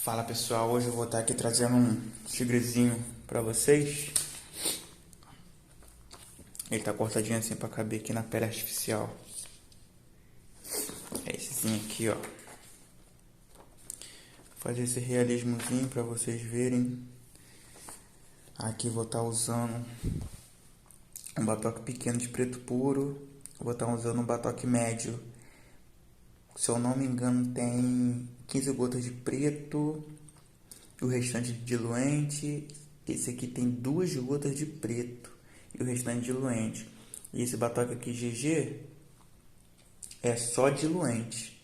Fala pessoal, hoje eu vou estar aqui trazendo um tigrezinho pra vocês. Ele tá cortadinho assim pra caber aqui na pele artificial. É essezinho aqui, ó. Vou fazer esse realismozinho pra vocês verem. Aqui vou estar usando um batoque pequeno de preto puro. Vou estar usando um batoque médio. Se eu não me engano tem 15 gotas de preto. O restante de diluente. Esse aqui tem 2 gotas de preto e o restante diluente. E esse batoque aqui GG é só diluente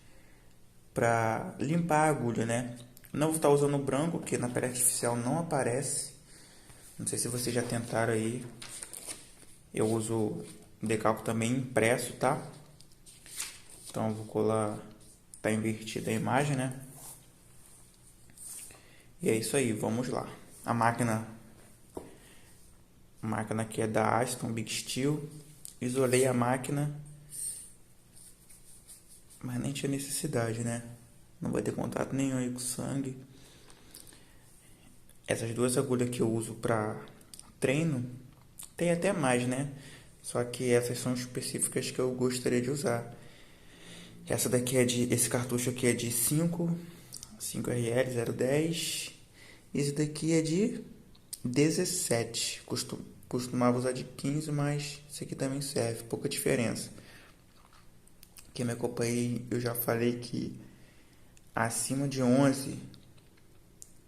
para limpar a agulha, né? Não vou estar usando o branco, porque na pele artificial não aparece. Não sei se vocês já tentaram aí. Eu uso decalque também impresso, tá? Então eu vou colar, tá invertida a imagem, né? E é isso aí, vamos lá. A máquina aqui é da Aston Big Steel. Isolei a máquina, mas nem tinha necessidade, né? Não vai ter contato nenhum aí com sangue. Essas duas agulhas que eu uso para treino, tem até mais, né? Só que essas são específicas que eu gostaria de usar. Esse cartucho aqui é de 5 RL 010. Esse daqui é de 17. Costumava usar de 15, mas esse aqui também serve, pouca diferença. Quem me acompanha, eu já falei que acima de 11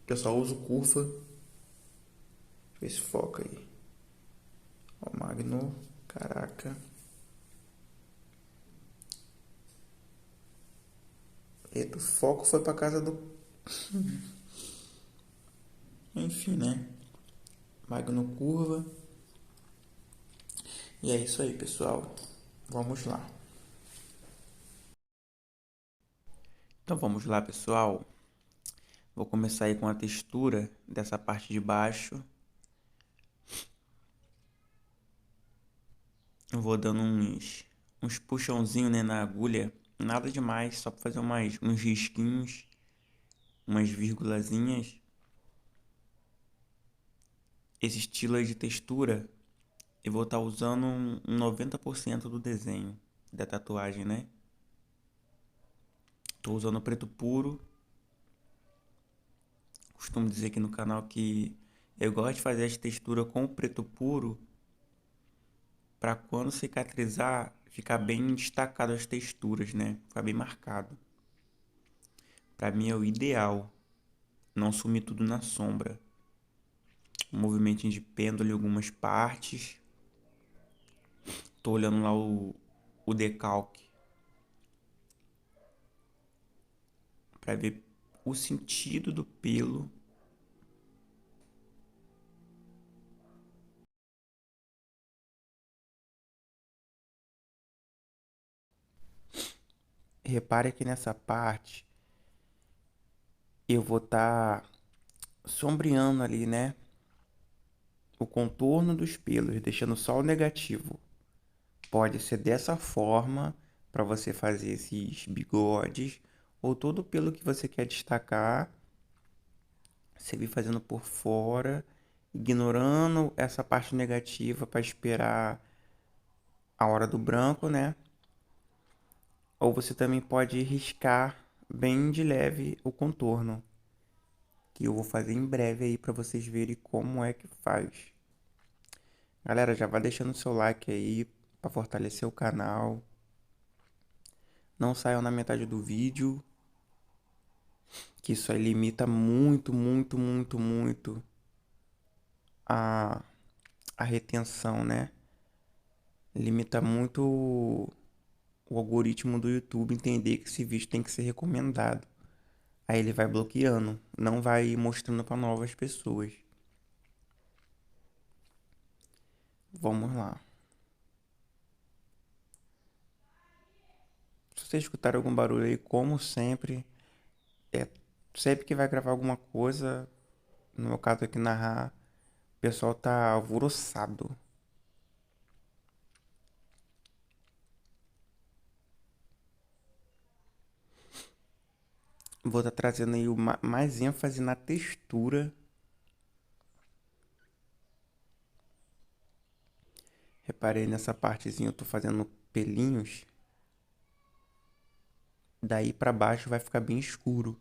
eu só uso curva. Vê se foca aí. Ó, Magno, caraca. Eita, o foco foi pra casa do. Enfim, né? Magno curva. E é isso aí, pessoal. Vamos lá. Então vamos lá, pessoal. Vou começar aí com a textura dessa parte de baixo. Eu vou dando uns puxãozinhos, né, na agulha. Nada demais, só para fazer uns risquinhos, umas vírgulazinhas. Esse estilo aí de textura, eu vou estar usando um 90% do desenho da tatuagem, né? Tô usando preto puro. Costumo dizer aqui no canal que eu gosto de fazer as texturas com o preto puro para quando cicatrizar ficar bem destacado as texturas, né? Ficar bem marcado. Para mim é o ideal, não sumir tudo na sombra. Um movimentinho de pêndulo em algumas partes. Tô olhando lá o decalque para ver o sentido do pelo. Repare que nessa parte eu vou estar sombreando ali, né? O contorno dos pelos, deixando só o negativo. Pode ser dessa forma para você fazer esses bigodes ou todo o pelo que você quer destacar. Você vir fazendo por fora, ignorando essa parte negativa para esperar a hora do branco, né? Ou você também pode riscar bem de leve o contorno, que eu vou fazer em breve aí para vocês verem como é que faz. Galera, já vai deixando o seu like aí para fortalecer o canal. Não saiam na metade do vídeo, que isso aí limita muito, muito, muito, muito a, a retenção, né? Limita muito o algoritmo do YouTube entender que esse vídeo tem que ser recomendado. Aí ele vai bloqueando, não vai mostrando para novas pessoas. Vamos lá. Se você escutar algum barulho aí, como sempre, é sempre que vai gravar alguma coisa, no meu caso aqui narrar, o pessoal tá alvoroçado. Vou estar trazendo aí mais ênfase na textura. Reparei nessa partezinha, eu tô fazendo pelinhos. Daí pra baixo vai ficar bem escuro.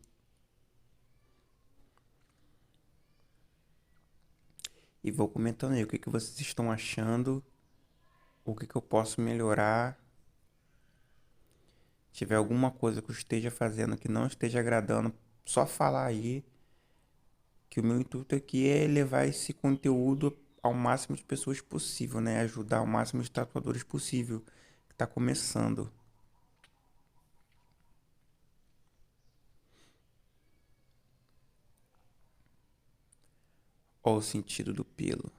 E vou comentando aí o que que vocês estão achando, o que que eu posso melhorar. Se tiver alguma coisa que eu esteja fazendo que não esteja agradando, só falar aí, que o meu intuito aqui é levar esse conteúdo ao máximo de pessoas possível, né? Ajudar o máximo de tatuadores possível que tá começando. Ó o sentido do pelo.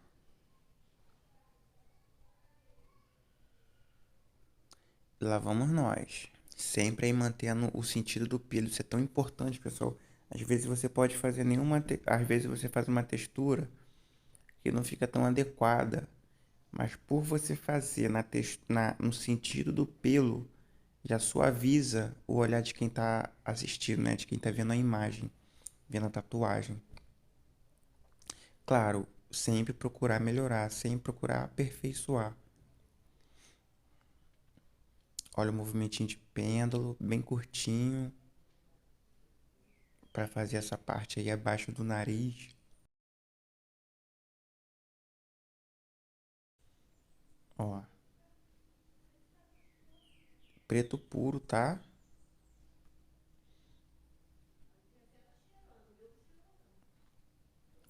Lá vamos nós. Sempre aí mantendo o sentido do pelo. Isso é tão importante, pessoal. Às vezes você pode fazer nenhuma. Às vezes você faz uma textura que não fica tão adequada. Mas por você fazer no sentido do pelo, já suaviza o olhar de quem tá assistindo, né? De quem tá vendo a imagem, vendo a tatuagem. Claro, sempre procurar melhorar, sempre procurar aperfeiçoar. Olha o movimentinho de pêndulo, bem curtinho, para fazer essa parte aí abaixo do nariz. Ó, preto puro, tá?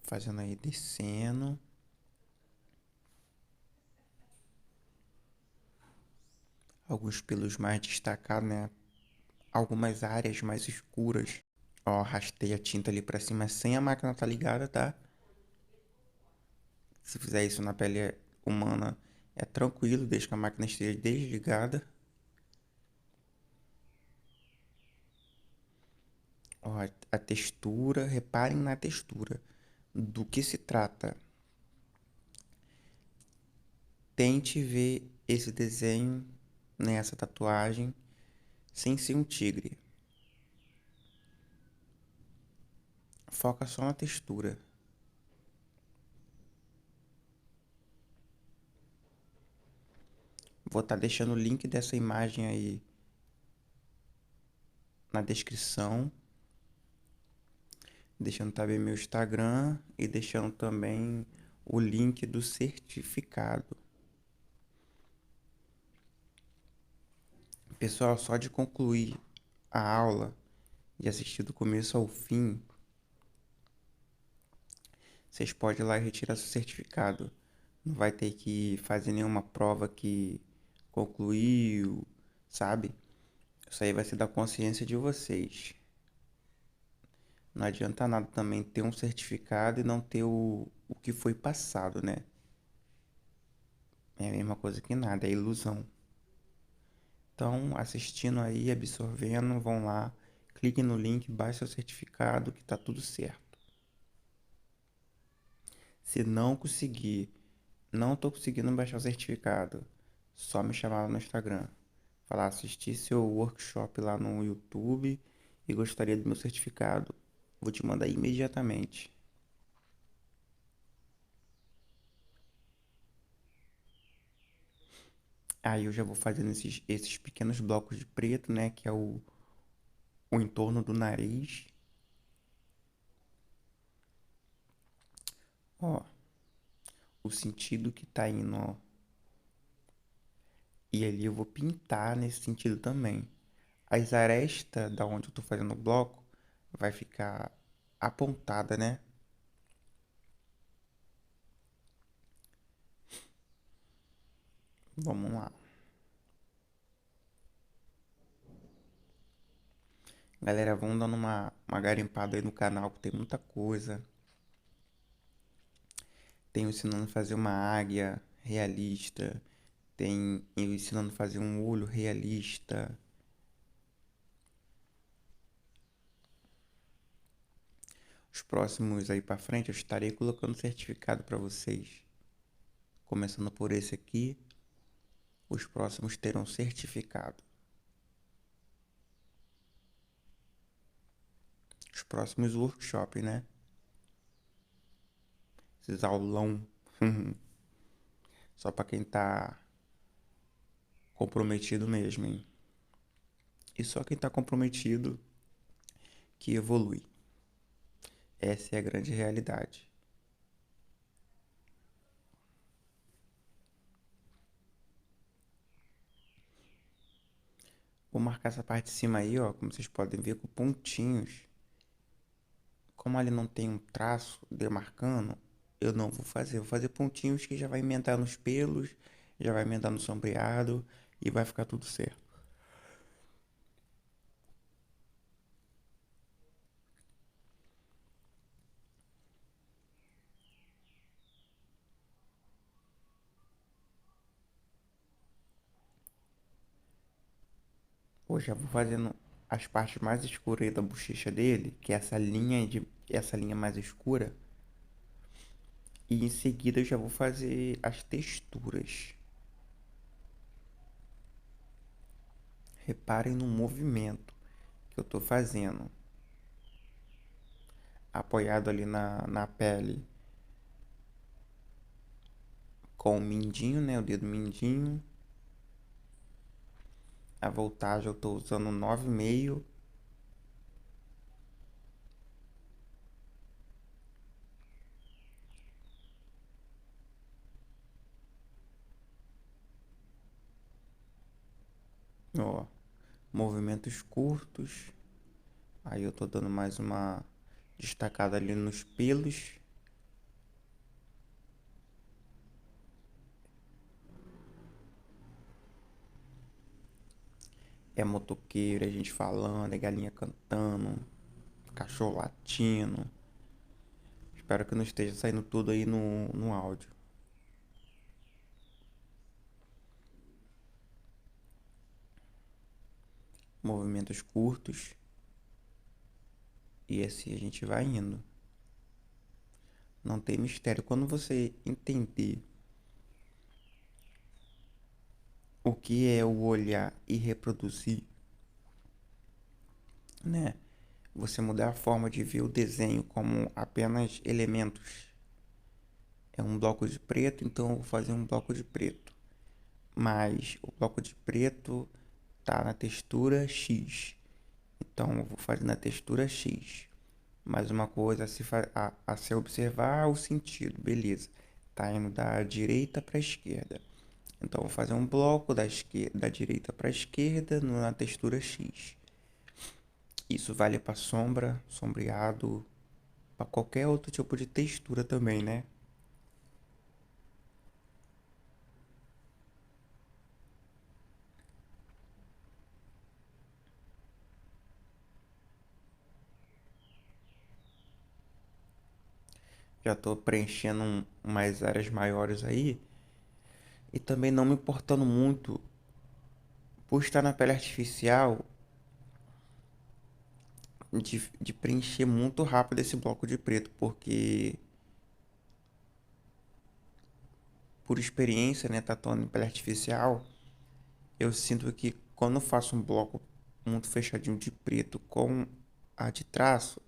Fazendo aí descendo. Alguns pelos mais destacados, né? Algumas áreas mais escuras. Ó, arrastei a tinta ali pra cima sem a máquina tá ligada, tá? Se fizer isso na pele humana, é tranquilo, desde que a máquina esteja desligada. Ó, a textura, reparem na textura. Do que se trata? Tente ver esse desenho nessa tatuagem sem ser um tigre. Foca só na textura. Vou estar deixando o link dessa imagem aí na descrição. Deixando também meu Instagram e deixando também o link do certificado. Pessoal, só de concluir a aula, de assistir do começo ao fim, vocês podem ir lá e retirar seu certificado. Não vai ter que fazer nenhuma prova que concluiu, sabe? Isso aí vai ser da consciência de vocês. Não adianta nada também ter um certificado e não ter o que foi passado, né? É a mesma coisa que nada, é ilusão. Então, assistindo aí, absorvendo, vão lá, clique no link, baixe seu certificado que tá tudo certo. Se não conseguir, não tô conseguindo baixar o certificado, só me chamar lá no Instagram. Falar, assisti seu workshop lá no YouTube e gostaria do meu certificado. Vou te mandar imediatamente. Aí eu já vou fazendo esses pequenos blocos de preto, né? Que é o entorno do nariz. Ó, o sentido que tá indo, ó. E ali eu vou pintar nesse sentido também. As arestas da onde eu tô fazendo o bloco vai ficar apontada, né? Vamos lá. Galera, vamos dando uma garimpada aí no canal, que tem muita coisa. Tem ensinando a fazer uma águia realista. Tem eu ensinando a fazer um olho realista. Os próximos aí pra frente eu estarei colocando certificado pra vocês. Começando por esse aqui, os próximos terão certificado. os próximos workshops, né? Esses aulão. Só pra quem tá comprometido mesmo, hein? E só quem tá comprometido que evolui. Essa é a grande realidade. Vou marcar essa parte de cima aí, ó, como vocês podem ver, com pontinhos. Como ali não tem um traço demarcando, eu não vou fazer. Vou fazer pontinhos que já vai emendar nos pelos, já vai emendar no sombreado e vai ficar tudo certo. Hoje já vou fazendo as partes mais escuras da bochecha dele, que é essa linha mais escura. E em seguida eu já vou fazer as texturas. Reparem no movimento que eu tô fazendo. Apoiado ali na pele com o mindinho, né? O dedo mindinho. A voltagem eu tô usando 9,5. Ó, movimentos curtos. Aí eu tô dando mais uma destacada ali nos pelos. É motoqueiro, é gente falando, é galinha cantando, cachorro latindo. Espero que não esteja saindo tudo aí no áudio. Movimentos curtos. E assim a gente vai indo. Não tem mistério. Quando você entender o que é o olhar e reproduzir, né? Você mudar a forma de ver o desenho como apenas elementos. É um bloco de preto, então eu vou fazer um bloco de preto. Mas o bloco de preto tá na textura X. Então eu vou fazer na textura X. Mais uma coisa a se observar o sentido, beleza. Tá indo da direita para a esquerda. Então eu vou fazer um bloco da direita para a esquerda na textura X. Isso vale para sombra, sombreado, para qualquer outro tipo de textura também, né? Já estou preenchendo umas áreas maiores aí e também não me importando muito por estar na pele artificial de preencher muito rápido esse bloco de preto, porque por experiência, né, tatuando em pele artificial, eu sinto que quando eu faço um bloco muito fechadinho de preto com a de traço,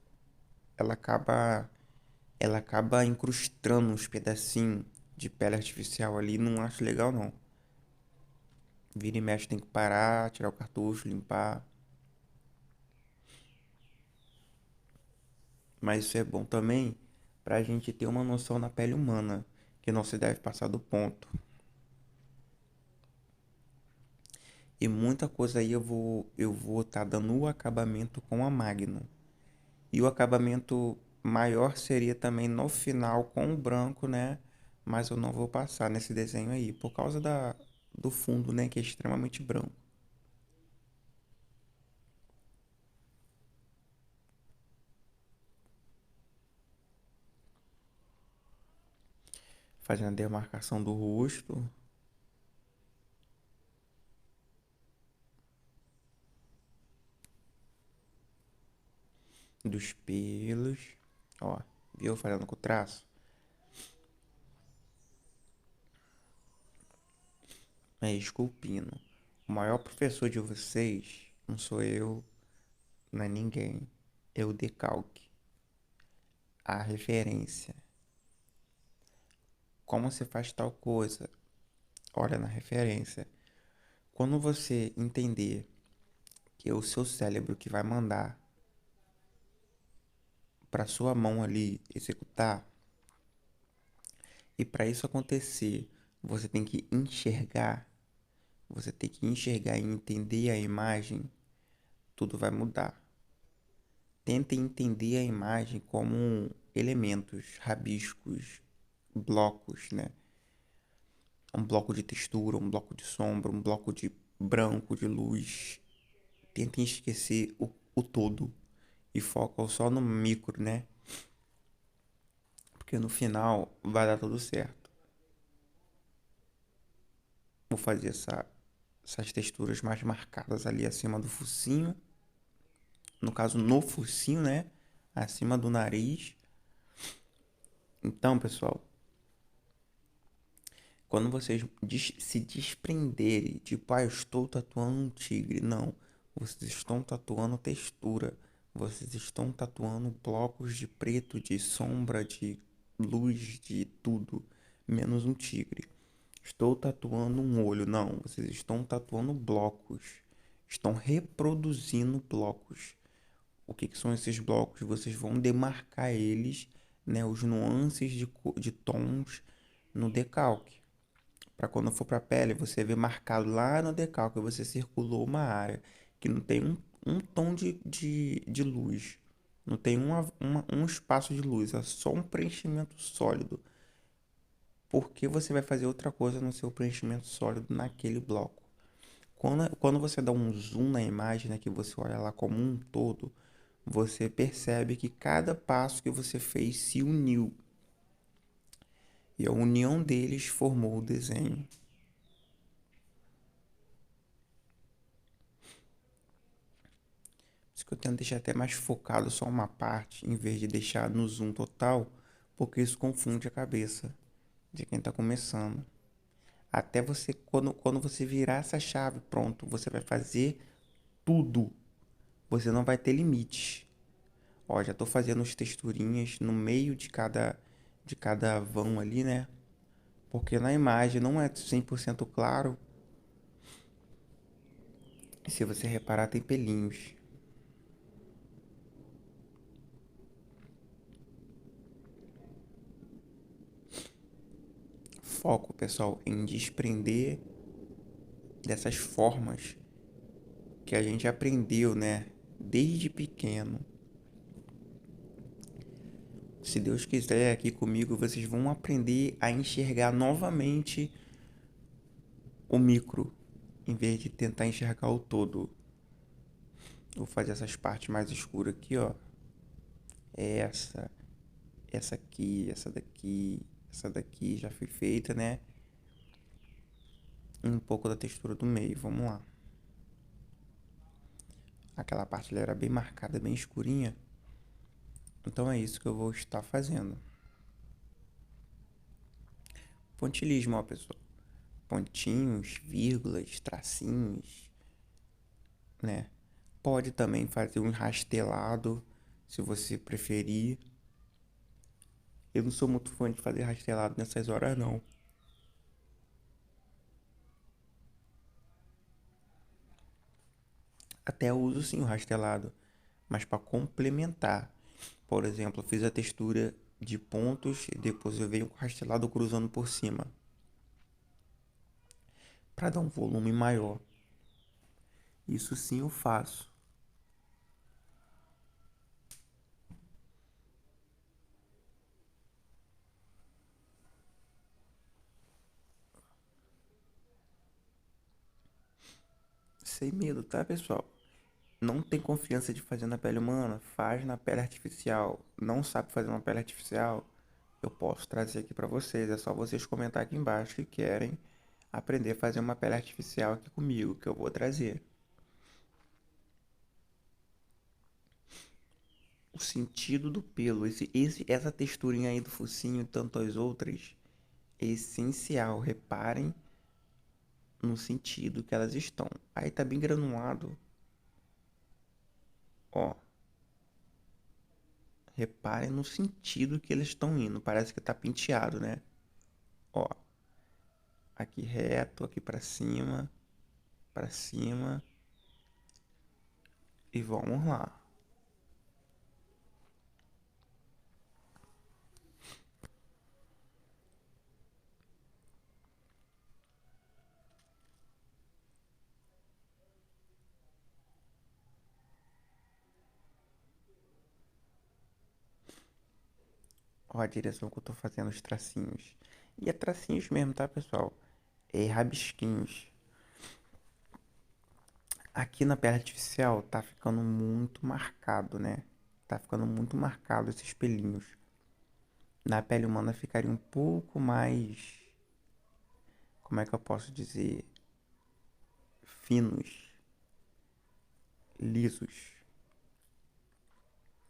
ela acaba ela acaba incrustando uns pedacinhos de pele artificial ali, não acho legal não. Vira e mexe tem que parar, tirar o cartucho, limpar. Mas isso é bom também pra gente ter uma noção da pele humana, que não se deve passar do ponto. E muita coisa aí eu vou tá dando o acabamento com a Magnum. E o acabamento maior seria também no final com o branco, né? Mas eu não vou passar nesse desenho aí por causa do fundo, né, que é extremamente branco. Fazendo a demarcação do rosto, dos pelos. Ó, viu? Fazendo com o traço. É, esculpindo. O maior professor de vocês não sou eu, não é ninguém. é o decalque, a referência. Como você faz tal coisa? Olha na referência. Quando você entender que é o seu cérebro que vai mandar para sua mão ali executar, e para isso acontecer, você tem que enxergar, você tem que enxergar e entender a imagem, tudo vai mudar. Tenta entender a imagem como elementos, rabiscos, blocos, né? Um bloco de textura, um bloco de sombra, um bloco de branco, de luz. Tenta esquecer o todo e foca só no micro, né? Porque no final vai dar tudo certo. Vou fazer essas texturas mais marcadas ali acima do focinho. No caso, no focinho, né? Acima do nariz. Então, pessoal, quando vocês se desprenderem, tipo, eu estou tatuando um tigre. Não, vocês estão tatuando textura. Vocês estão tatuando blocos de preto, de sombra, de luz, de tudo, menos um tigre. Estou tatuando um olho. Não, vocês estão tatuando blocos. Estão reproduzindo blocos. O que são esses blocos? Vocês vão demarcar eles, né, os nuances de tons no decalque. Para quando for para a pele, você vê marcado lá no decalque, você circulou uma área que não tem um tom de luz. Não tem um espaço de luz, é só um preenchimento sólido. Porque você vai fazer outra coisa no seu preenchimento sólido naquele bloco. Quando você dá um zoom na imagem, né, que você olha lá como um todo, você percebe que cada passo que você fez se uniu. E a união deles formou o desenho. Por isso que eu tento deixar até mais focado só uma parte, em vez de deixar no zoom total, porque isso confunde a cabeça de quem está começando. Até você, quando você virar essa chave, pronto, você vai fazer tudo. Você não vai ter limite. Ó, já tô fazendo as texturinhas no meio de cada vão ali, né? Porque na imagem não é 100% claro. E se você reparar, tem pelinhos. Foco, pessoal, em desprender dessas formas que a gente aprendeu, né? Desde pequeno. Se Deus quiser, aqui comigo, vocês vão aprender a enxergar novamente o micro, em vez de tentar enxergar o todo. Vou fazer essas partes mais escuras aqui, ó. Essa, essa aqui, essa daqui já foi feita, né? E um pouco da textura do meio, vamos lá. Aquela parte ali era bem marcada, bem escurinha. Então é isso que eu vou estar fazendo. Pontilhismo, ó, pessoal. Pontinhos, vírgulas, tracinhos, né? Pode também fazer um rastelado, se você preferir. Eu não sou muito fã de fazer rastelado nessas horas, não. Até uso sim o rastelado, mas para complementar. Por exemplo, eu fiz a textura de pontos e depois eu venho com o rastelado cruzando por cima, para dar um volume maior. Isso sim eu faço. Sem medo, tá, pessoal? Não tem confiança de fazer na pele humana? Faz na pele artificial. Não sabe fazer uma pele artificial? Eu posso trazer aqui para vocês. É só vocês comentar aqui embaixo que querem aprender a fazer uma pele artificial aqui comigo, que eu vou trazer. O sentido do pelo, essa texturinha aí do focinho e tanto as outras, é essencial. Reparem no sentido que elas estão. Aí tá bem granulado, ó. Reparem no sentido que eles estão indo. Parece que tá penteado, né? Ó, aqui reto, aqui pra cima e vamos lá. Ó a direção que eu tô fazendo os tracinhos. E é tracinhos mesmo, tá, pessoal? É rabisquinhos. Aqui na pele artificial tá ficando muito marcado, né? Tá ficando muito marcado esses pelinhos. Na pele humana ficaria um pouco mais, como é que eu posso dizer, finos, lisos,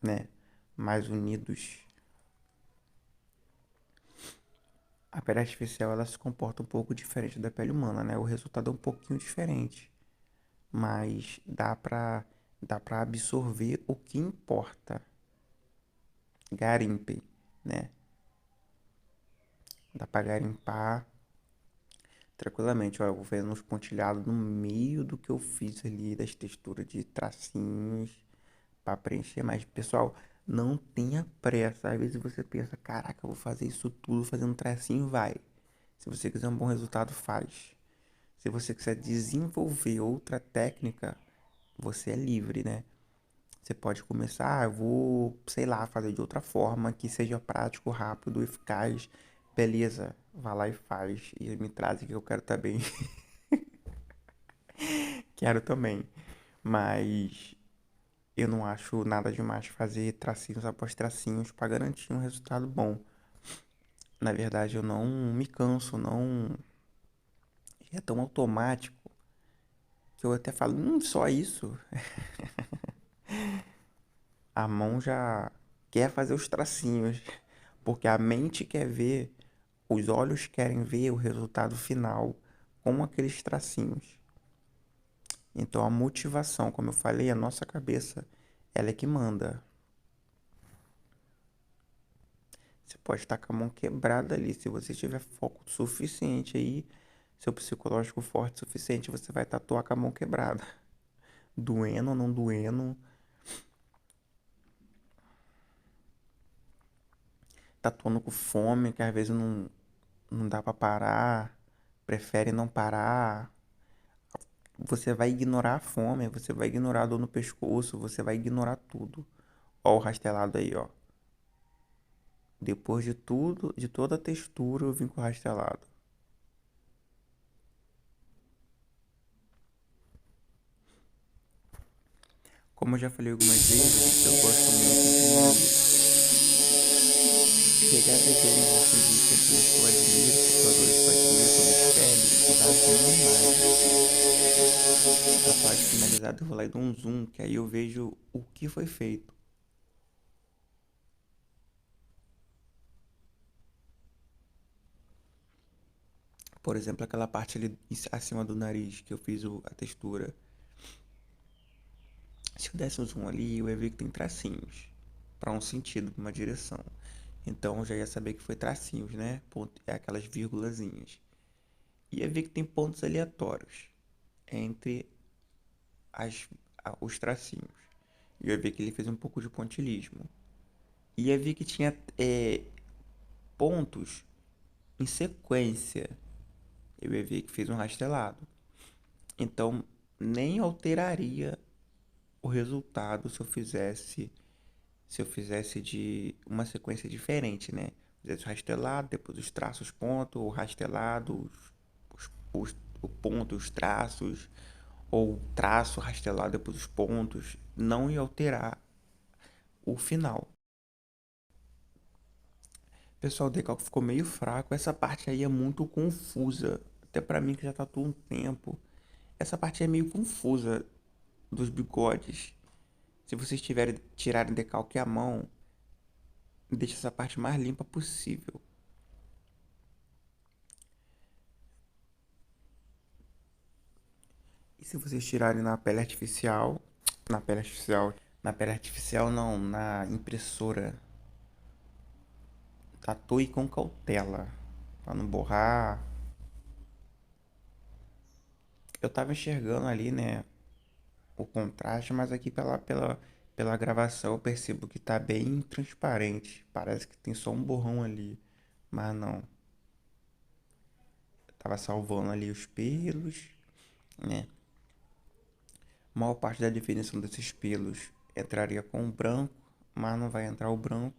né? Mais unidos. A pele artificial ela se comporta um pouco diferente da pele humana, né? O resultado é um pouquinho diferente, mas dá pra absorver o que importa. Garimpem, né? Dá pra garimpar tranquilamente. Ó, eu vou fazendo uns pontilhados no meio do que eu fiz ali, das texturas de tracinhos, pra preencher mais. Pessoal, não tenha pressa. Às vezes você pensa, caraca, eu vou fazer isso tudo fazendo tracinho, vai. Se você quiser um bom resultado, faz. Se você quiser desenvolver outra técnica, você é livre, né? Você pode começar, eu vou, sei lá, fazer de outra forma que seja prático, rápido, eficaz. Beleza, vai lá e faz. E me traz que eu quero também. Quero também. Mas eu não acho nada demais fazer tracinhos após tracinhos para garantir um resultado bom. Na verdade, eu não me canso, não. É tão automático que eu até falo, só isso. A mão já quer fazer os tracinhos, porque a mente quer ver, os olhos querem ver o resultado final com aqueles tracinhos. Então a motivação, como eu falei, a nossa cabeça, ela é que manda. Você pode estar com a mão quebrada ali, se você tiver foco suficiente aí, seu psicológico forte o suficiente, você vai tatuar com a mão quebrada. Doendo ou não doendo, tatuando com fome, que às vezes não dá pra parar, prefere não parar. Você vai ignorar a fome, você vai ignorar a dor no pescoço, você vai ignorar tudo. Ó o rastelado aí, ó. Depois de tudo, de toda a textura, eu vim com o rastelado. Como eu já falei algumas vezes, eu gosto muito de pegar desenhos assim de pessoas que eu admiro, tatuadores que eu admiro pelo espelho e dar zoom na imagem. Tatuagem finalizada, eu vou lá e dou um zoom, que aí eu vejo o que foi feito. Por exemplo, aquela parte ali acima do nariz que eu fiz a textura. Se eu desse um zoom ali, eu ia ver que tem tracinhos para um sentido, para uma direção. Então eu já ia saber que foi tracinhos, né? É aquelas vírgulazinhas. Ia ver que tem pontos aleatórios entre as, os tracinhos. Ia ver que ele fez um pouco de pontilhismo. Ia ver que tinha pontos em sequência. Eu ia ver que fez um rastelado. Então nem alteraria o resultado se eu fizesse de uma sequência diferente, né? Fizesse o rastelado, depois os traços, ponto, o rastelado, o ponto, os traços, ou traço, rastelado, depois os pontos, não ia alterar o final. Pessoal, o decalque ficou meio fraco, essa parte aí é muito confusa, até pra mim que já tatuou um tempo. Essa parte é meio confusa dos bigodes. Se vocês tirarem decalque à mão, deixa essa parte mais limpa possível. E se vocês tirarem na pele artificial, Na pele artificial não, na impressora. Tatue com cautela, pra não borrar. Eu tava enxergando ali, né, o contraste, mas aqui pela gravação eu percebo que tá bem transparente. Parece que tem só um borrão ali, mas não. Eu tava salvando ali os pelos, né? A maior parte da definição desses pelos entraria com o branco, mas não vai entrar o branco.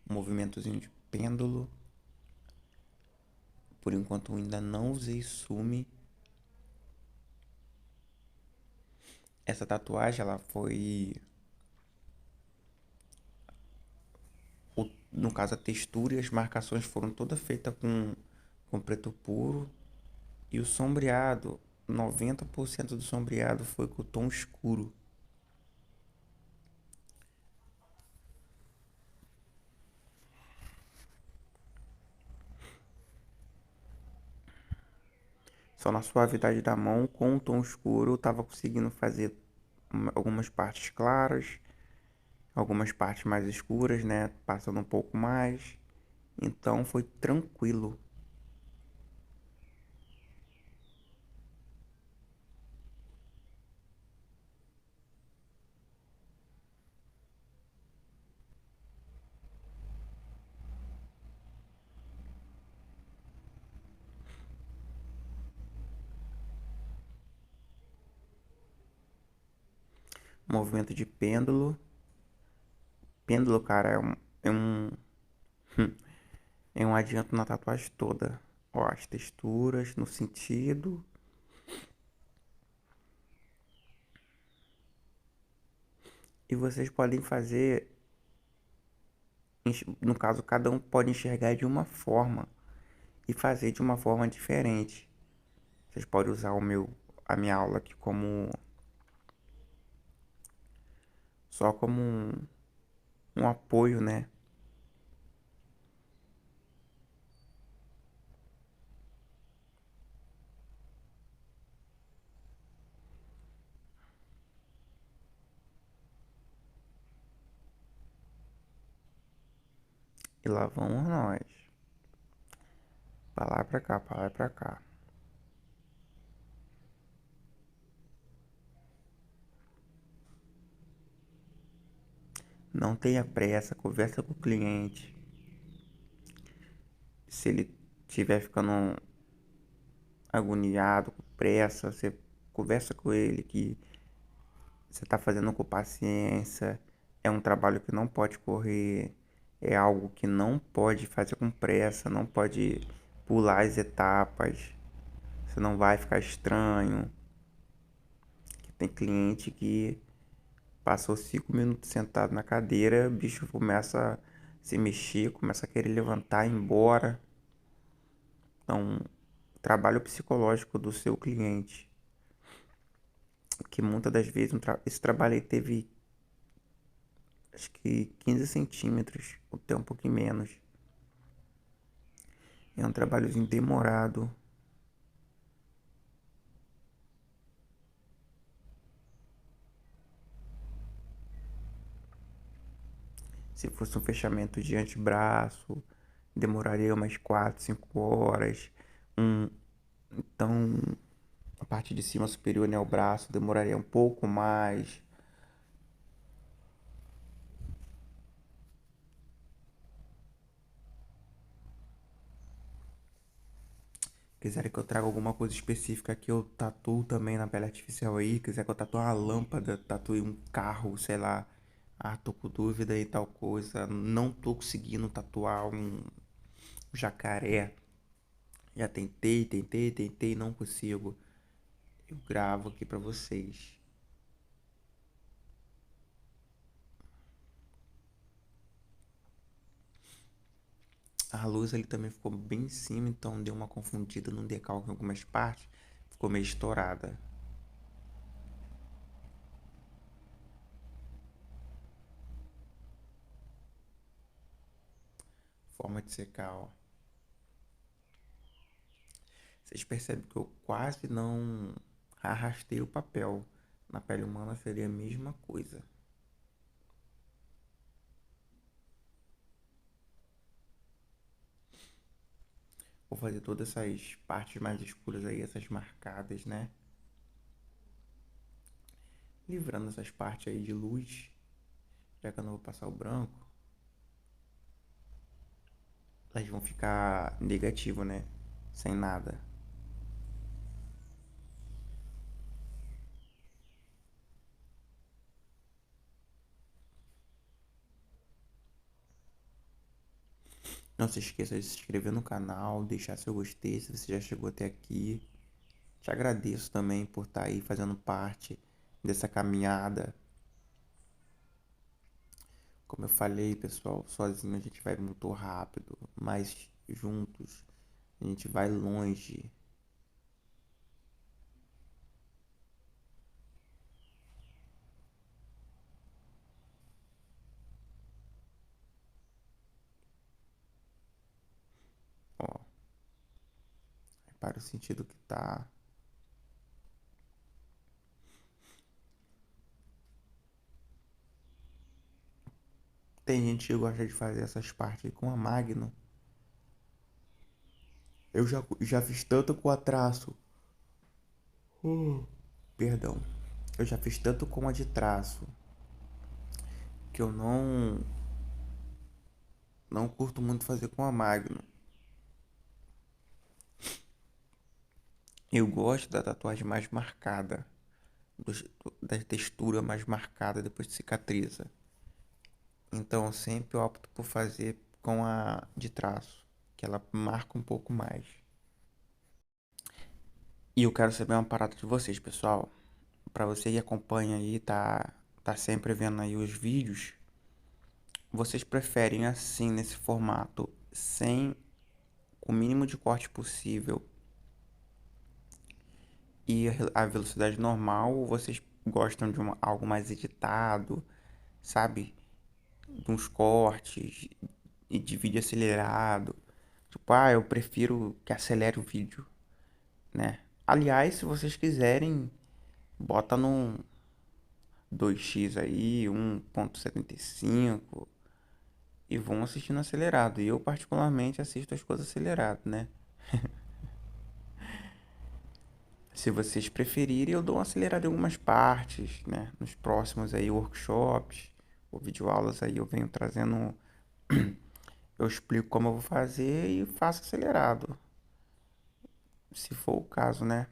Um movimentozinho de pêndulo. Por enquanto eu ainda não usei sume. Essa tatuagem ela foi, no caso a textura e as marcações foram todas feitas com preto puro. E o sombreado, 90% do sombreado foi com o tom escuro. Só na suavidade da mão, com o tom escuro, eu tava conseguindo fazer algumas partes claras, algumas partes mais escuras, né? Passando um pouco mais. Então foi tranquilo. Movimento de pêndulo. Pêndulo, cara, é um adianto na tatuagem toda. Ó, as texturas no sentido. E vocês podem fazer, no caso, cada um pode enxergar de uma forma e fazer de uma forma diferente. Vocês podem usar a minha aula aqui como só como um apoio, né? E lá vamos nós. Pra lá, pra cá, pra lá e pra cá. Não tenha pressa, conversa com o cliente. Se ele estiver ficando agoniado, com pressa, você conversa com ele que você está fazendo com paciência, é um trabalho que não pode correr, é algo que não pode fazer com pressa, não pode pular as etapas, você não vai ficar estranho. Tem cliente que passou 5 minutos sentado na cadeira, o bicho começa a se mexer, começa a querer levantar e ir embora. Então, trabalho psicológico do seu cliente, que muitas das vezes esse trabalho aí teve acho que 15 centímetros, ou até um pouquinho menos. É um trabalhozinho demorado. Se fosse um fechamento de antebraço, demoraria umas 4, 5 horas. Um, então, a parte de cima superior, né, o braço, demoraria um pouco mais. Quiserem que eu traga alguma coisa específica que eu tatuo também na pele artificial aí, quiser que eu tatue uma lâmpada, tatue um carro, sei lá. Ah, tô com dúvida e tal coisa. Não tô conseguindo tatuar um jacaré. Já tentei, tentei, tentei, não consigo. Eu gravo aqui pra vocês. A luz ali também ficou bem em cima, então deu uma confundida no decalque em algumas partes. Ficou meio estourada. Forma de secar, ó. Vocês percebem que eu quase não arrastei o papel. Na pele humana seria a mesma coisa. Vou fazer todas essas partes mais escuras aí, essas marcadas, né? Livrando essas partes aí de luz, já que eu não vou passar o branco, elas vão ficar negativo, né? Sem nada. Não se esqueça de se inscrever no canal, deixar seu gostei se você já chegou até aqui. Te agradeço também por estar aí fazendo parte dessa caminhada. Como eu falei, pessoal, sozinho a gente vai muito rápido, mas juntos a gente vai longe. Ó, para o sentido que tá. Tem gente que gosta de fazer essas partes com a Magno. Eu já fiz tanto com a traço. Perdão. Eu já fiz tanto com a de traço que eu não curto muito fazer com a Magno. Eu gosto da tatuagem mais marcada, da textura mais marcada depois de cicatriza. Então eu sempre opto por fazer com a de traço, que ela marca um pouco mais. E eu quero saber uma parada de vocês, pessoal. Pra você que acompanha aí, tá sempre vendo aí os vídeos, vocês preferem assim, nesse formato, sem o mínimo de corte possível e a velocidade normal, ou vocês gostam de algo mais editado, sabe? De uns cortes e de vídeo acelerado. Tipo, eu prefiro que acelere o vídeo, né? Aliás, se vocês quiserem, bota num 2x aí, 1.75 e vão assistindo acelerado. E eu particularmente assisto as coisas aceleradas, né? Se vocês preferirem, eu dou uma acelerada em algumas partes, né? Nos próximos aí workshops ou videoaulas aí eu venho trazendo, eu explico como eu vou fazer e faço acelerado, se for o caso, né?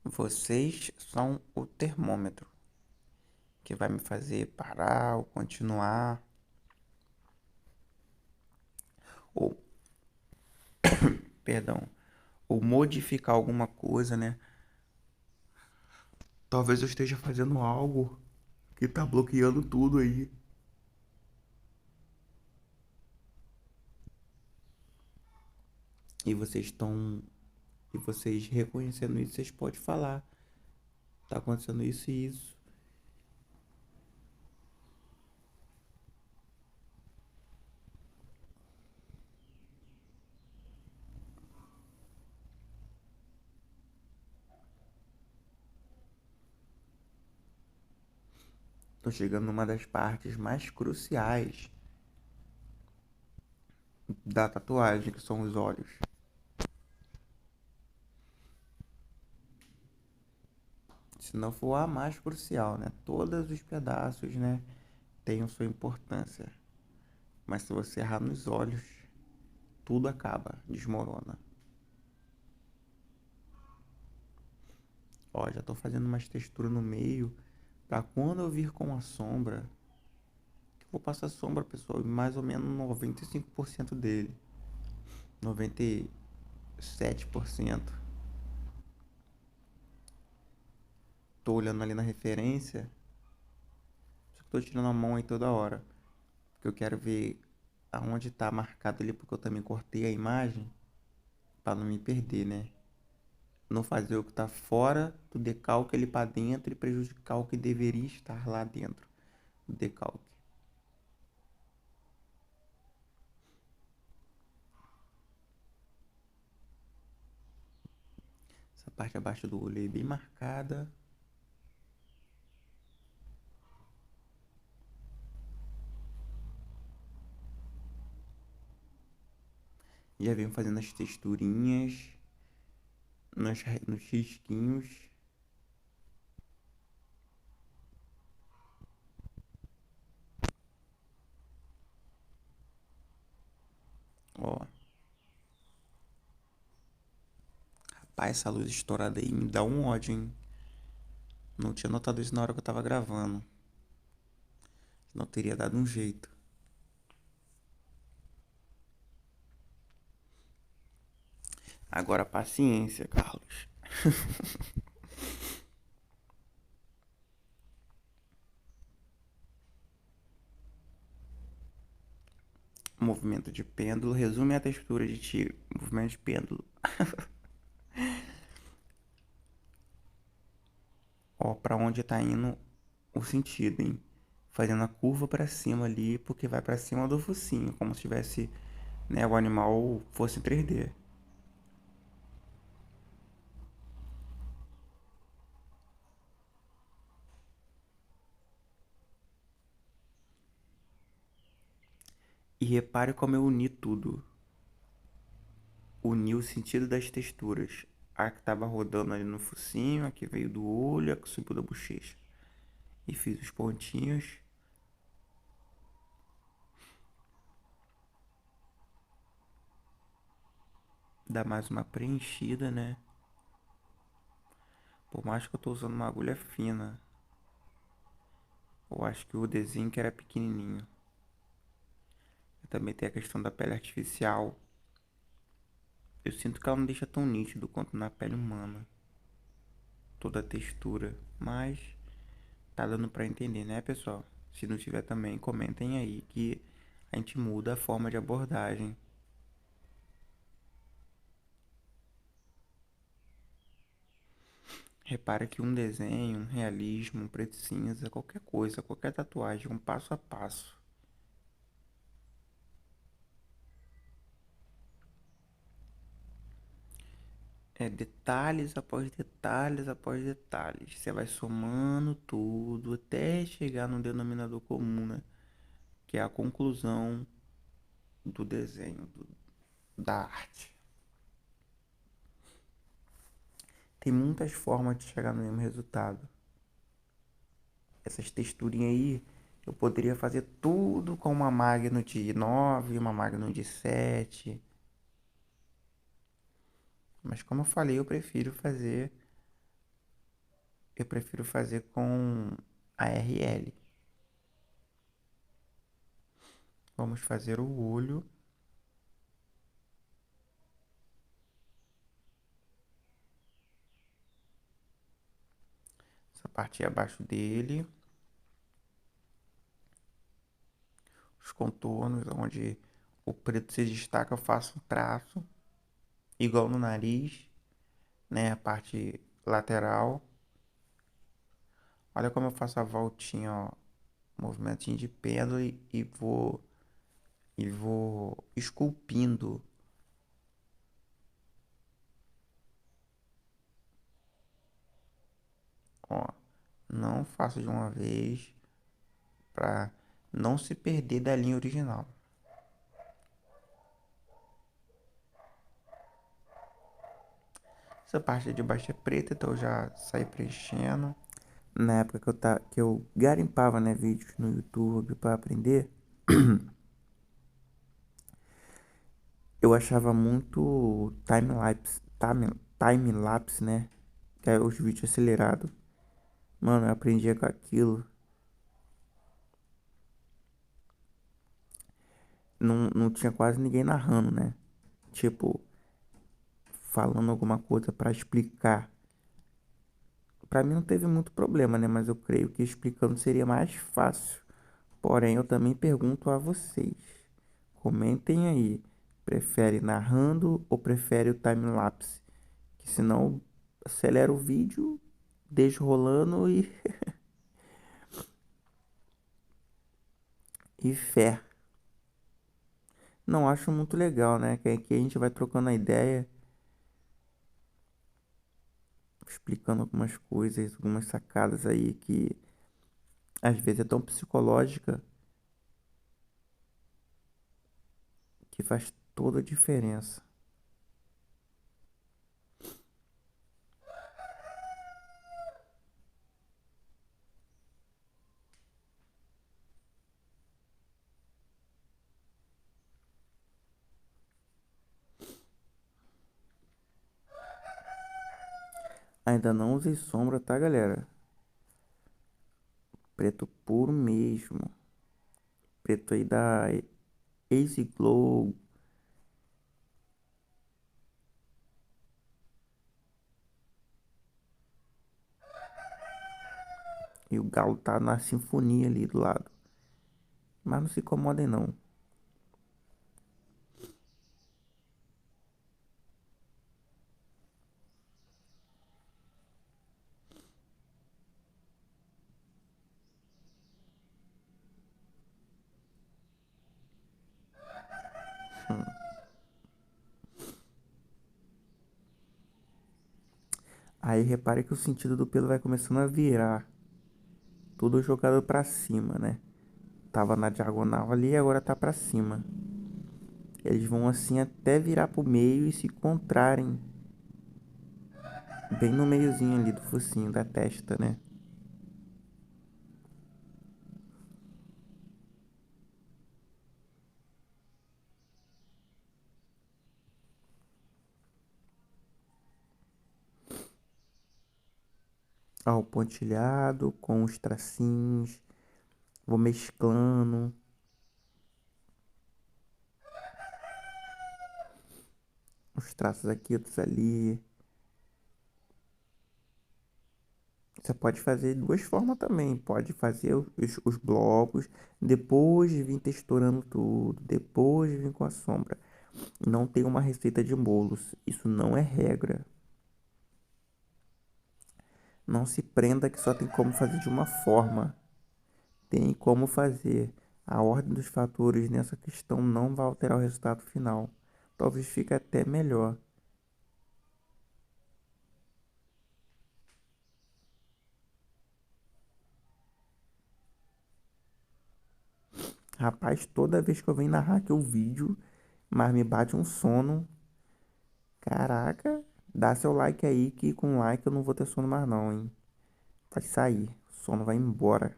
Vocês são o termômetro que vai me fazer parar ou continuar ou, perdão, ou modificar alguma coisa, né? Talvez eu esteja fazendo algo que tá bloqueando tudo aí. E vocês estão. E vocês reconhecendo isso, vocês podem falar. Tá acontecendo isso e isso. Tô chegando numa das partes mais cruciais da tatuagem, que são os olhos. Se não for a mais crucial, né? Todos os pedaços, né? Têm sua importância. Mas se você errar nos olhos, tudo acaba, desmorona. Ó, já tô fazendo umas texturas no meio, pra quando eu vir com a sombra, que eu vou passar sombra, pessoal, em mais ou menos 95% dele. 97%. Tô olhando ali na referência, só que tô tirando a mão aí toda hora, porque eu quero ver aonde tá marcado ali, porque eu também cortei a imagem. Pra não me perder, né? Não fazer o que tá fora do decalque ali pra dentro e prejudicar o que deveria estar lá dentro do decalque. Essa parte abaixo do olho aí bem marcada. Já venho fazendo as texturinhas nos risquinhos. Ó, rapaz, essa luz estourada aí me dá um ódio, hein? Não tinha notado isso na hora que eu tava gravando. Não teria dado um jeito. Agora paciência, Carlos. Movimento de pêndulo resume a textura de tiro. Movimento de pêndulo. Ó, pra onde tá indo o sentido, hein? Fazendo a curva pra cima ali, porque vai pra cima do focinho, como se tivesse, né, o animal fosse em 3D. E repare como eu uni tudo. Uni o sentido das texturas. A que tava rodando ali no focinho, a que veio do olho, a que subiu da bochecha. E fiz os pontinhos. Dá mais uma preenchida, né? Por mais que eu tô usando uma agulha fina. Eu acho que o desenho que era pequenininho. Também tem a questão da pele artificial. Eu sinto que ela não deixa tão nítido quanto na pele humana. Toda a textura. Mas tá dando pra entender, né, pessoal? Se não tiver também, comentem aí que a gente muda a forma de abordagem. Repara que um desenho, um realismo, um preto e cinza, qualquer coisa, qualquer tatuagem, um passo a passo. É detalhes após detalhes após detalhes. Você vai somando tudo até chegar no denominador comum, né? Que é a conclusão do desenho, da arte. Tem muitas formas de chegar no mesmo resultado. Essas texturinhas aí, eu poderia fazer tudo com uma Magnum de 9, uma Magnum de 7. Mas como eu falei, eu prefiro fazer com a RL. Vamos fazer o olho. Essa parte abaixo dele. Os contornos, onde o preto se destaca, eu faço um traço. Igual no nariz, né? A parte lateral. Olha como eu faço a voltinha, ó. Movimentinho de pêndulo e vou esculpindo. Ó, não faço de uma vez para não se perder da linha original. Essa parte de baixo é preta, então eu já saí preenchendo. Na época que eu garimpava, né, vídeos no YouTube para aprender, eu achava muito time-lapse, né? Que é os vídeos acelerados. Mano, eu aprendia com aquilo. Não tinha quase ninguém narrando, né? Tipo, falando alguma coisa para explicar. Pra mim não teve muito problema, né? Mas eu creio que explicando seria mais fácil. Porém, eu também pergunto a vocês. Comentem aí. Prefere narrando ou prefere o time-lapse? Que senão acelera o vídeo, deixa rolando e fé. Não acho muito legal, né? Que aqui a gente vai trocando a ideia, explicando algumas coisas, algumas sacadas aí que às vezes é tão psicológica que faz toda a diferença. Ainda não usei sombra, tá, galera? Preto puro mesmo. Preto aí da Ace Glow. E o galo tá na sinfonia ali do lado. Mas não se incomodem não. Aí repare que o sentido do pelo vai começando a virar. Tudo jogado pra cima, né? Tava na diagonal ali, agora tá pra cima. Eles vão assim até virar pro meio e se encontrarem bem no meiozinho ali do focinho da testa, né? Ó, o pontilhado com os tracinhos. Vou mesclando os traços aqui, outros ali. Você pode fazer de duas formas também. Pode fazer os blocos, depois vir texturando tudo, depois vir com a sombra. Não tem uma receita de bolos. Isso não é regra. Não se prenda que só tem como fazer de uma forma. Tem como fazer. A ordem dos fatores nessa questão não vai alterar o resultado final. Talvez fique até melhor. Rapaz, toda vez que eu venho narrar aqui o vídeo, mas me bate um sono. Caraca, dá seu like aí que com like eu não vou ter sono mais não, hein? Vai sair, o sono vai embora.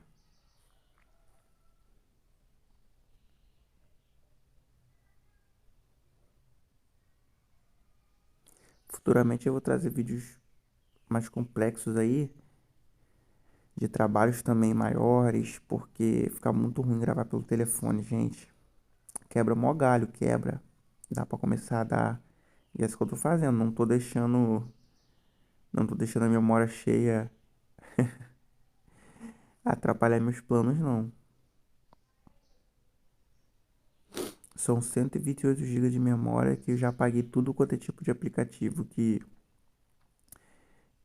Futuramente eu vou trazer vídeos mais complexos aí, de trabalhos também maiores, porque fica muito ruim gravar pelo telefone, gente. Quebra mó galho, quebra. Dá pra começar a dar. E é isso que eu tô fazendo, não tô deixando a memória cheia atrapalhar meus planos, não. São 128 GB de memória que eu já paguei tudo quanto é tipo de aplicativo que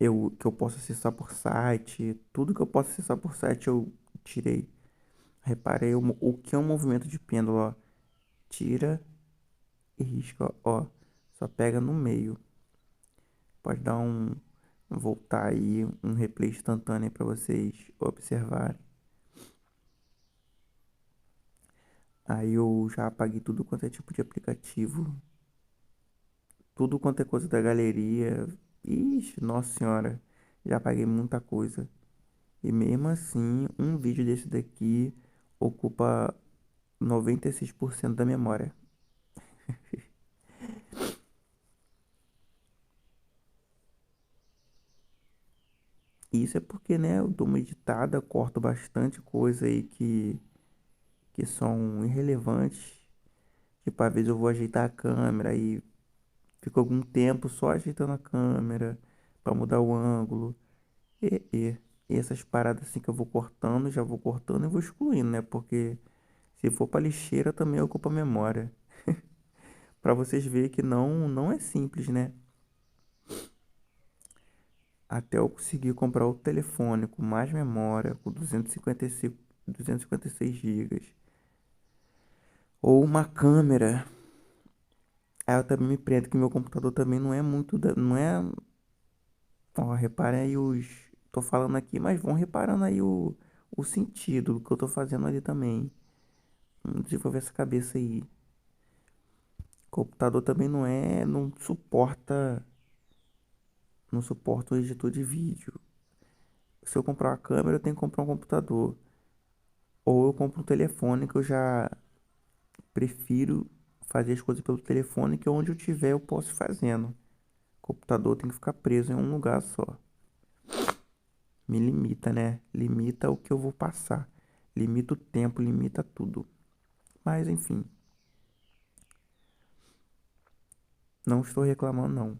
eu posso acessar por site. Tudo que eu posso acessar por site eu tirei. Reparei o que é um movimento de pêndulo, ó. Tira e risca, ó. Só pega no meio. Pode dar voltar aí, um replay instantâneo para vocês observarem. Aí eu já apaguei tudo quanto é tipo de aplicativo. Tudo quanto é coisa da galeria. Ixi, nossa senhora. Já apaguei muita coisa. E mesmo assim, um vídeo desse daqui ocupa 96% da memória. Isso é porque, né, eu dou uma editada, corto bastante coisa aí que são irrelevantes. Tipo, às vezes eu vou ajeitar a câmera e fico algum tempo só ajeitando a câmera pra mudar o ângulo. E essas paradas assim que eu vou cortando, já vou cortando e vou excluindo, né? Porque se for pra lixeira também ocupa memória. Pra vocês verem que não é simples, né? Até eu conseguir comprar o telefone com mais memória, com 256 gigas, ou uma câmera. Aí eu também me prendo que meu computador também não é muito, não é, ó, reparem aí os, tô falando aqui, mas vão reparando aí o sentido do que eu tô fazendo ali também. Vamos desenvolver essa cabeça aí. O computador também não suporta o editor de vídeo. Se eu comprar uma câmera, eu tenho que comprar um computador. Ou eu compro um telefone que eu já prefiro fazer as coisas pelo telefone, que onde eu tiver eu posso ir fazendo. O computador tem que ficar preso em um lugar só. Me limita, né? Limita o que eu vou passar. Limita o tempo, limita tudo. Mas enfim, não estou reclamando não.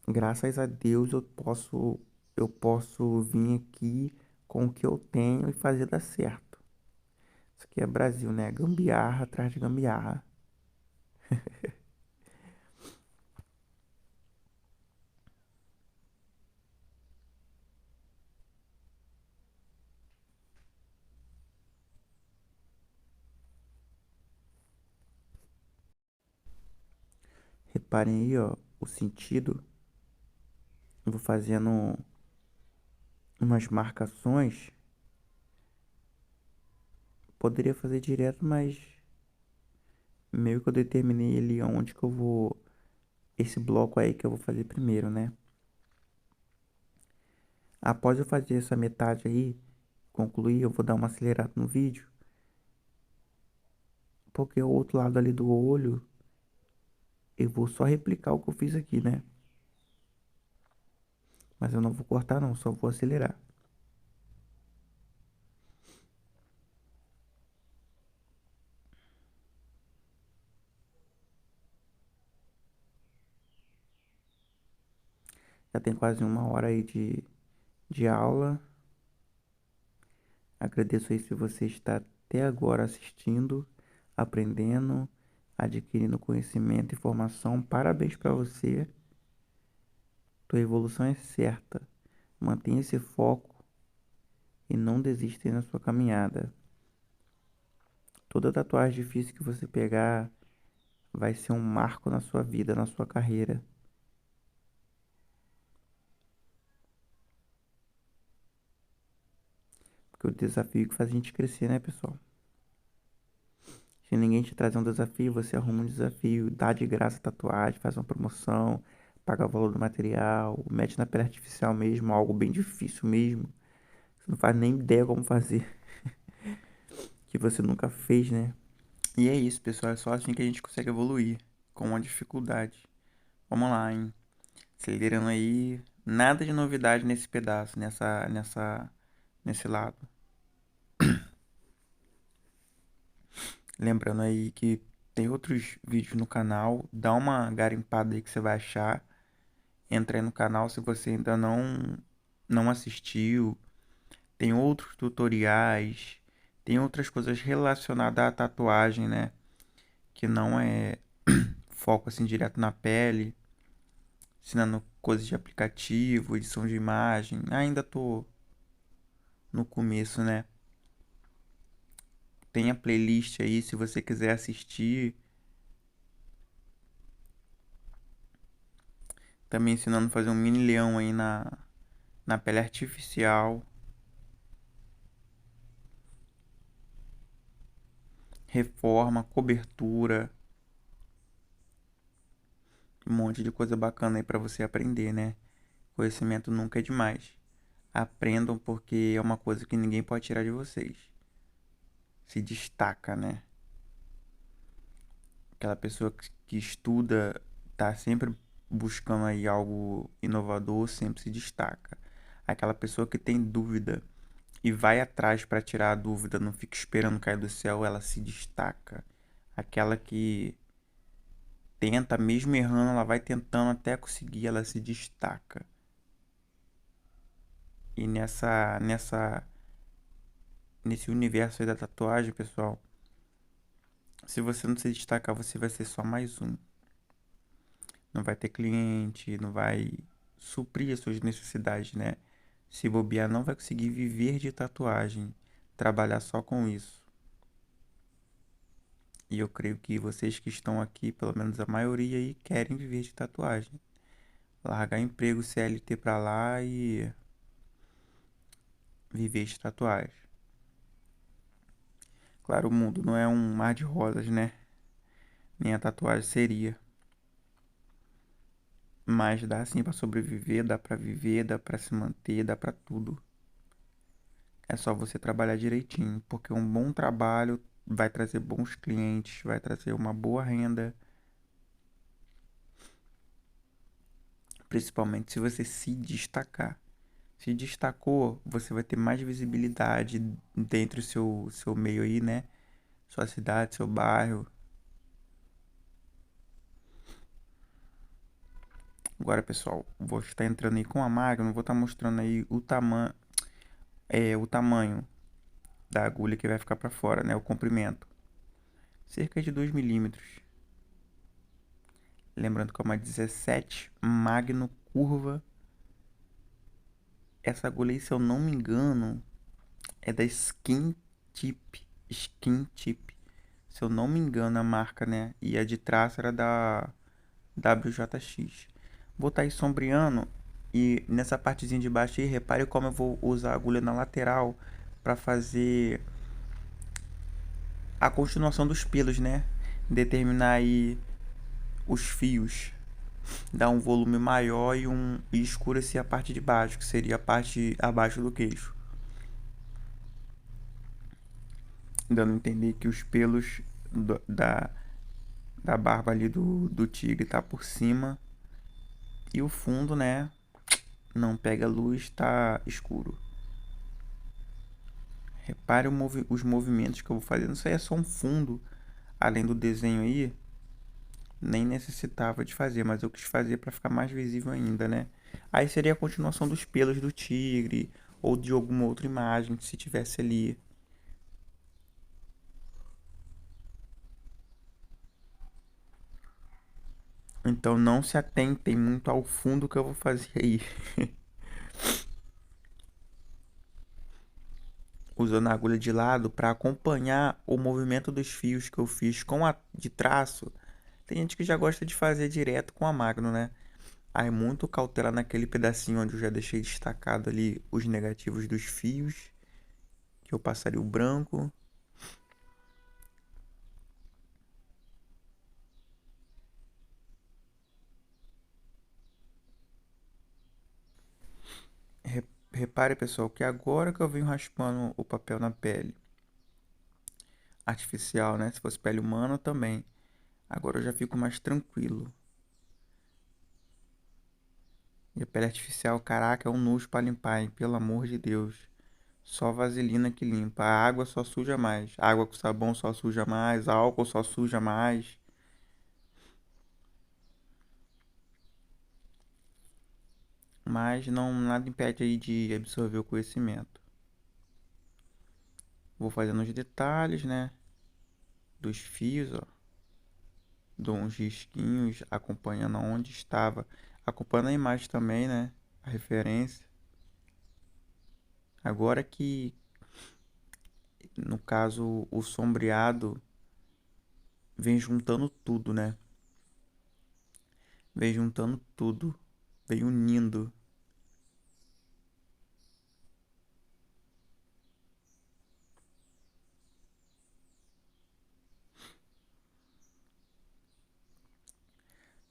Graças a Deus eu posso vir aqui com o que eu tenho e fazer dar certo. Isso aqui é Brasil, né? Gambiarra atrás de gambiarra. Reparem aí, ó, o sentido. Eu vou fazendo umas marcações. Poderia fazer direto, mas meio que eu determinei ali aonde que eu vou. Esse bloco aí que eu vou fazer primeiro, né? Após eu fazer essa metade aí, concluir, eu vou dar uma acelerada no vídeo. Porque o outro lado ali do olho, eu vou só replicar o que eu fiz aqui, né? Mas eu não vou cortar não, só vou acelerar. Já tem quase uma hora aí de aula. Agradeço aí se você está até agora assistindo, aprendendo, adquirindo conhecimento e informação. Parabéns para você. Tua evolução é certa. Mantenha esse foco e não desista aí na sua caminhada. Toda tatuagem difícil que você pegar vai ser um marco na sua vida, na sua carreira. Porque o desafio que faz a gente crescer, né, pessoal? Se ninguém te trazer um desafio, você arruma um desafio, dá de graça a tatuagem, faz uma promoção, paga o valor do material, mete na pele artificial mesmo, algo bem difícil mesmo. Você não faz nem ideia como fazer, que você nunca fez, né? E é isso, pessoal. É só assim que a gente consegue evoluir, com uma dificuldade. Vamos lá, hein? Acelerando aí. Nada de novidade nesse pedaço, nesse lado. Lembrando aí que tem outros vídeos no canal. Dá uma garimpada aí que você vai achar. Entra aí no canal se você ainda não assistiu. Tem outros tutoriais. Tem outras coisas relacionadas à tatuagem, né? Que não é foco assim direto na pele. Ensinando coisas de aplicativo, edição de imagem. Ainda tô no começo, né? Tem a playlist aí se você quiser assistir. Também ensinando a fazer um mini leão aí na pele artificial. Reforma, cobertura. Um monte de coisa bacana aí pra você aprender, né? Conhecimento nunca é demais. Aprendam porque é uma coisa que ninguém pode tirar de vocês. Se destaca, né? Aquela pessoa que estuda, tá sempre buscando aí algo inovador, sempre se destaca. Aquela pessoa que tem dúvida e vai atrás para tirar a dúvida, não fica esperando cair do céu, ela se destaca. Aquela que tenta, mesmo errando, ela vai tentando até conseguir, ela se destaca. E nesse universo aí da tatuagem, pessoal, Se você não se destacar, você vai ser só mais um. Não vai ter cliente, não vai suprir as suas necessidades, né? Se bobear, não vai conseguir viver de tatuagem, trabalhar só com isso. E eu creio que vocês que estão aqui, pelo menos a maioria aí, querem viver de tatuagem. Largar emprego CLT pra lá e viver de tatuagem. Claro, o mundo não é um mar de rosas, né? Nem a tatuagem seria. Mas dá sim pra sobreviver, dá pra viver, dá pra se manter, dá pra tudo. É só você trabalhar direitinho, porque um bom trabalho vai trazer bons clientes, vai trazer uma boa renda, principalmente se você se destacar. Se destacou, você vai ter mais visibilidade dentro do seu meio aí, né? Sua cidade, seu bairro. Agora, pessoal, vou estar entrando aí com a máquina, vou estar mostrando aí o tamanho da agulha que vai ficar para fora, né? O comprimento. Cerca de 2 milímetros. Lembrando que é uma 17 Magno curva. Essa agulha aí, se eu não me engano, é da Skin Tip. Skin Tip. Se eu não me engano, a marca, né? E a de traço era da WJX. Vou estar aí sombreando e nessa partezinha de baixo aí, repare como eu vou usar a agulha na lateral para fazer a continuação dos pelos, né? Determinar aí os fios, dar um volume maior e escurecer a parte de baixo, que seria a parte abaixo do queixo. Dando a entender que os pelos da barba ali do tigre tá por cima e o fundo, né? Não pega luz, tá escuro. Repare os movimentos que eu vou fazer. Isso aí é só um fundo. Além do desenho aí, nem necessitava de fazer, mas eu quis fazer para ficar mais visível ainda, né? Aí seria a continuação dos pelos do tigre ou de alguma outra imagem que se tivesse ali. Então não se atentem muito ao fundo que eu vou fazer aí. Usando a agulha de lado para acompanhar o movimento dos fios que eu fiz com a de traço. Tem gente que já gosta de fazer direto com a Magno, né? Aí muito cautela naquele pedacinho onde eu já deixei destacado ali os negativos dos fios, que eu passaria o branco. Repare, pessoal, que agora que eu venho raspando o papel na pele artificial, né? Se fosse pele humana também. Agora eu já fico mais tranquilo. E a pele artificial, caraca, é um nojo pra limpar, hein? Pelo amor de Deus. Só vaselina que limpa. A água só suja mais. A água com sabão só suja mais. Álcool só suja mais. Mas não nada impede aí de absorver o conhecimento. Vou fazendo os detalhes, né? Dos fios, ó. Dou uns risquinhos acompanhando onde estava. Acompanhando a imagem também, né? A referência. Agora que, no caso, o sombreado vem juntando tudo, né? Vem juntando tudo. Vem unindo.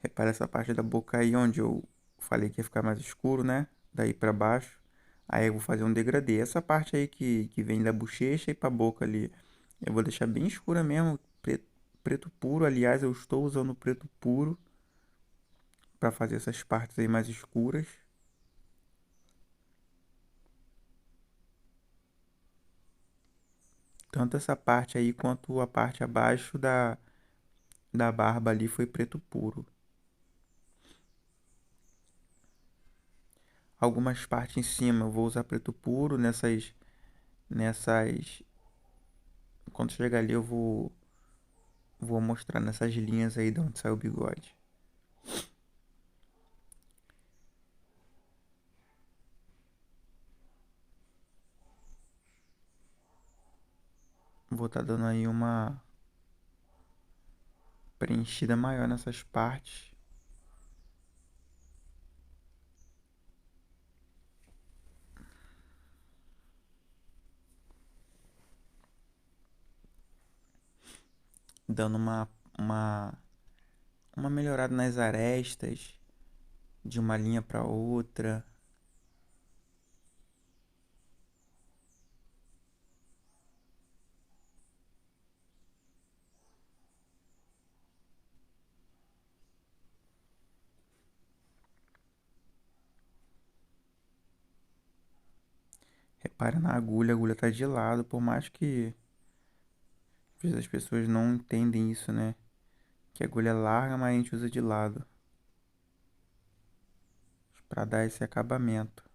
Repara essa parte da boca aí onde eu falei que ia ficar mais escuro, né? Daí pra baixo. Aí eu vou fazer um degradê. Essa parte aí que vem da bochecha e pra boca ali. Eu vou deixar bem escura mesmo. Preto puro. Aliás, eu estou usando preto puro para fazer essas partes aí mais escuras. Tanto essa parte aí quanto a parte abaixo da barba ali foi preto puro. Algumas partes em cima eu vou usar preto puro. Nessas. Quando chegar ali eu vou Vou mostrar nessas linhas aí de onde sai o bigode. Vou estar dando aí uma preenchida maior nessas partes. Dando uma, uma melhorada nas arestas de uma linha para outra. Repara na agulha, a agulha tá de lado, por mais que às vezes as pessoas não entendem isso, né? Que a agulha é larga, mas a gente usa de lado para dar esse acabamento.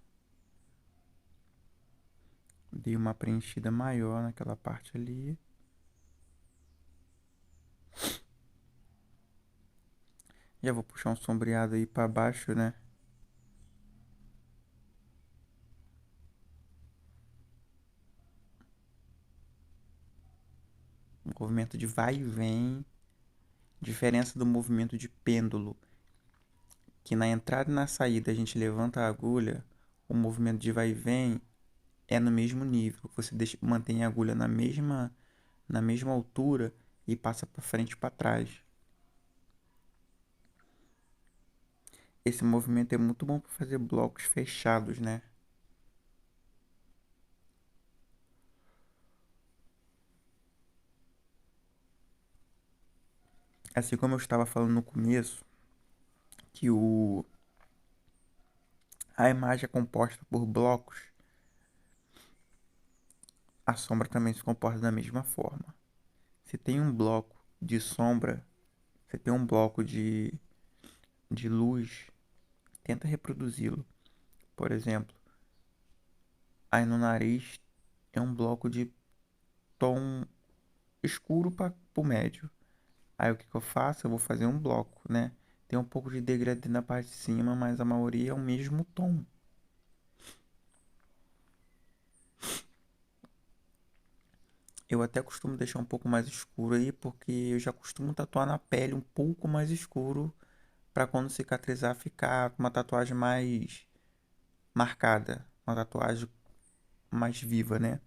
Dei uma preenchida maior naquela parte ali. Já vou puxar um sombreado aí para baixo, né? Um movimento de vai e vem. Diferença do movimento de pêndulo, que na entrada e na saída a gente levanta a agulha, o movimento de vai e vem é no mesmo nível. Você mantém a agulha na mesma altura e passa para frente e para trás. Esse movimento é muito bom para fazer blocos fechados, né? Assim como eu estava falando no começo, que a imagem é composta por blocos, a sombra também se comporta da mesma forma. Se tem um bloco de sombra, se tem um bloco de luz, tenta reproduzi-lo. Por exemplo, aí no nariz é um bloco de tom escuro para o médio. Aí o que eu faço? Eu vou fazer um bloco, né? Tem um pouco de degradê na parte de cima, mas a maioria é o mesmo tom. Eu até costumo deixar um pouco mais escuro aí, porque eu já costumo tatuar na pele um pouco mais escuro, para quando cicatrizar ficar com uma tatuagem mais marcada, uma tatuagem mais viva, né?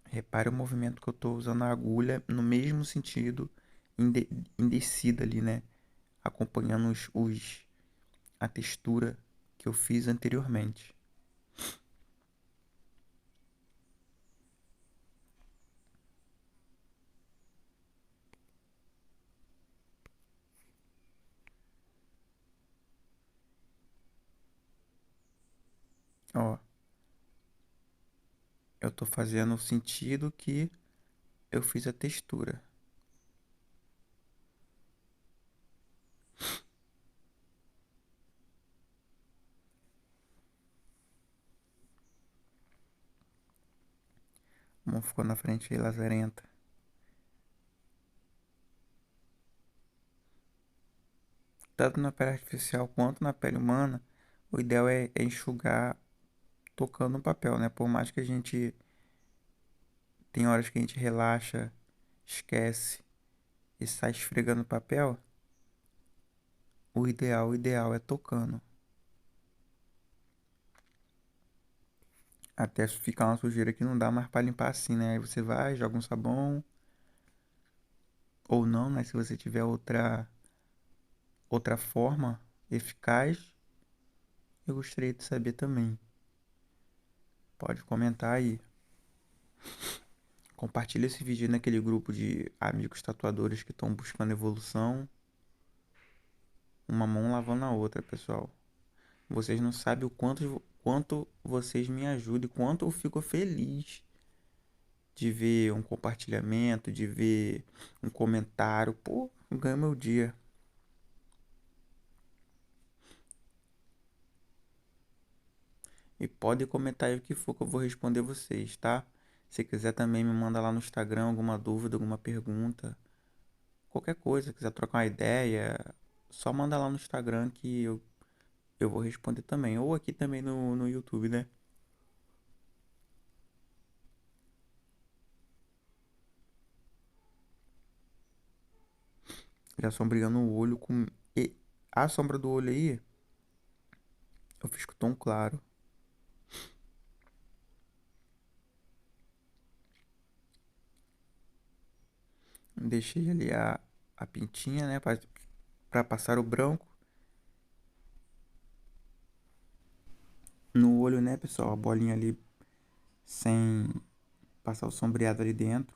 Repare o movimento que eu estou usando a agulha no mesmo sentido, em, em descida ali, né? Acompanhando a textura que eu fiz anteriormente. Ó, eu estou fazendo o sentido que eu fiz a textura. A mão ficou na frente aí, lazarenta. Tanto na pele artificial quanto na pele humana, o ideal é enxugar tocando no papel, né? Por mais que a gente tem horas que a gente relaxa, esquece e sai esfregando o papel, o ideal é tocando. Até ficar uma sujeira que não dá mais pra limpar assim, né? Aí você vai, joga um sabão, ou não, né? Se você tiver outra forma eficaz, eu gostaria de saber também. Pode comentar aí. Compartilha esse vídeo naquele grupo de amigos tatuadores que estão buscando evolução. Uma mão lavando a outra, pessoal. Vocês não sabem quanto vocês me ajudam e quanto eu fico feliz de ver um compartilhamento, de ver um comentário. Pô, ganho meu dia. E pode comentar aí o que for que eu vou responder vocês, tá? Se quiser também me manda lá no Instagram alguma dúvida, alguma pergunta, qualquer coisa, quiser trocar uma ideia, só manda lá no Instagram que eu vou responder também. Ou aqui também no YouTube, né? Já sombreando o olho com. E a sombra do olho aí, eu fiz com tom claro. Deixei ali a pintinha, né? Pra passar o branco no olho, né, pessoal? A bolinha ali sem passar o sombreado ali dentro.